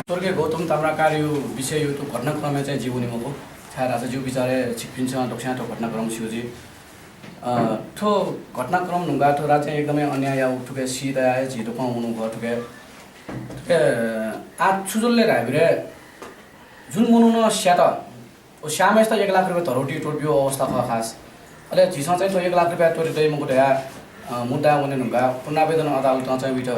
स्वर्गीय गौतम ताम्राकार यो विषय यो घटनाक्रममा चाहिँ जीवनी मको छाएर आज जीव विचारे छिपिन्छ दक्षिण ठो घटनाक्रम सिउजी ठो घटनाक्रम नुगा ठो राज्य एकदमै अन्याय ठुके सिधा आए झिटो पाउनु भयो ठुके आज छुजुलले राबिरे जुन मनुन स्याट ओ श्याम यस्तो 1 लाख रुपैयाँ धरोटी टोट्यो अवस्था ख खास अहिले झिसँग चाहिँ तो 1 लाख रुपैयाँ टोटिदै मको ढया मुद्दा भने नुगा पुनरावेदन अदालतमा चाहिँ उइट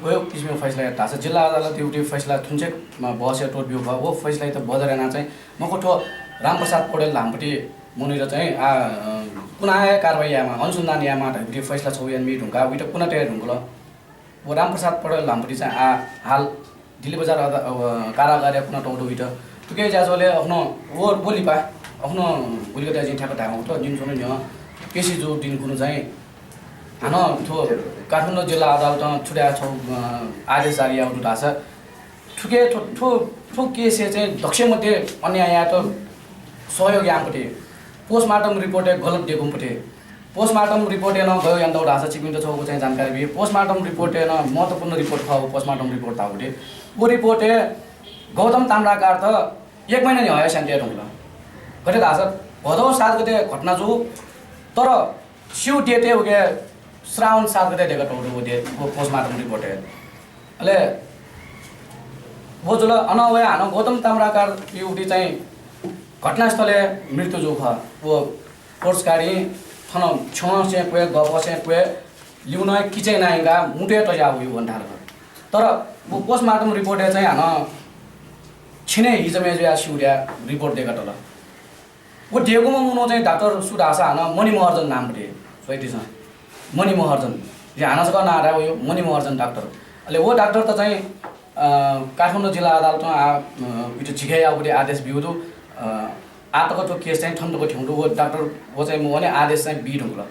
गयो किसिमको फैसला हेर्दा छ जिल्ला अदालत एउटै फैसला थुन्चेकमा बसेर टोट्यो भयो वो फैसला त बदरेना चाहिँ मको ठो रामप्रसाद पौडेल लामपट्टि मुनिर चाहिँ कुना कारबाहीमा अनुसन्धान यामा ढुटी फैसला छौ यान मि ढुङ्गा उइट कुना टे ढुङ्गल वो रामप्रसाद पौडेल लामपट्टि चाहिँ हाल दिल्ली बजार कारागार कुना टौटो उइट तुके जाजोले आफ्नो वो बोली पा आफ्नो बोलीको चाहिँ ठ्याक ढाका उठ्यो जुन जुन न केसी जो दिन कुनु चाहिँ हान थो काठमाडौँ जिल्ला अदालतमा छुट्या छौ आदेश जारी आउनु थाहा छ ठुके ठो ठो केस चाहिँ दक्षमध्ये अन्याय त सहयोग यामपट्टि पोस्टमार्टम रिपोर्ट गलत दिएको पट्टि पोस्टमार्टम रिपोर्ट न गयो यान्त उडा छ चिकिन्छ छौको चाहिँ जानकारी भी पोस्टमार्टम रिपोर्ट न महत्त्वपूर्ण रिपोर्ट खाओ पोस्टमार्टम रिपोर्ट थाउटे वो रिपोर्ट गौतम ताम्राकार त 1 महिना नि भयो शान्ति ढुङ्ला गते थाहा छ भदौ 7 गते घटना जो तर सिउ डेटे हो के श्रावण 7 गते डेका टौटो डेट वो पोस्टमार्टम रिपोर्ट अहिले वो जुल अनवय हान गौतम ताम्राकार एउटी चाहिँ घटनास्थले मृत्यु जो ख वो कोर्स गाडी थन छ से कोए गप से कोए लिउन किचे नाइगा मुटे त जाउ यो भन्ठार तर वो पोस्टमार्टम रिपोर्ट चाहिँ हान छिने हिजमे जो सिउड्या रिपोर्ट देका तल वो डेगोमा मुनो चाहिँ डाक्टर सुदासा हान मणि महर्जन नाम पटे सोइटिस मणि महर्जन जे हान सक नारा यो मणि महर्जन डाक्टर अहिले वो डाक्टर त चाहिँ काठमाडौँ जिल्ला अदालतमा उइट झिकै आउटे आदेश बिउदु आतको केस चाहिँ ठन्डको ठ्याउँदो वो डाक्टर वो चाहिँ म भने आदेश चाहिँ बि ढुङ्गल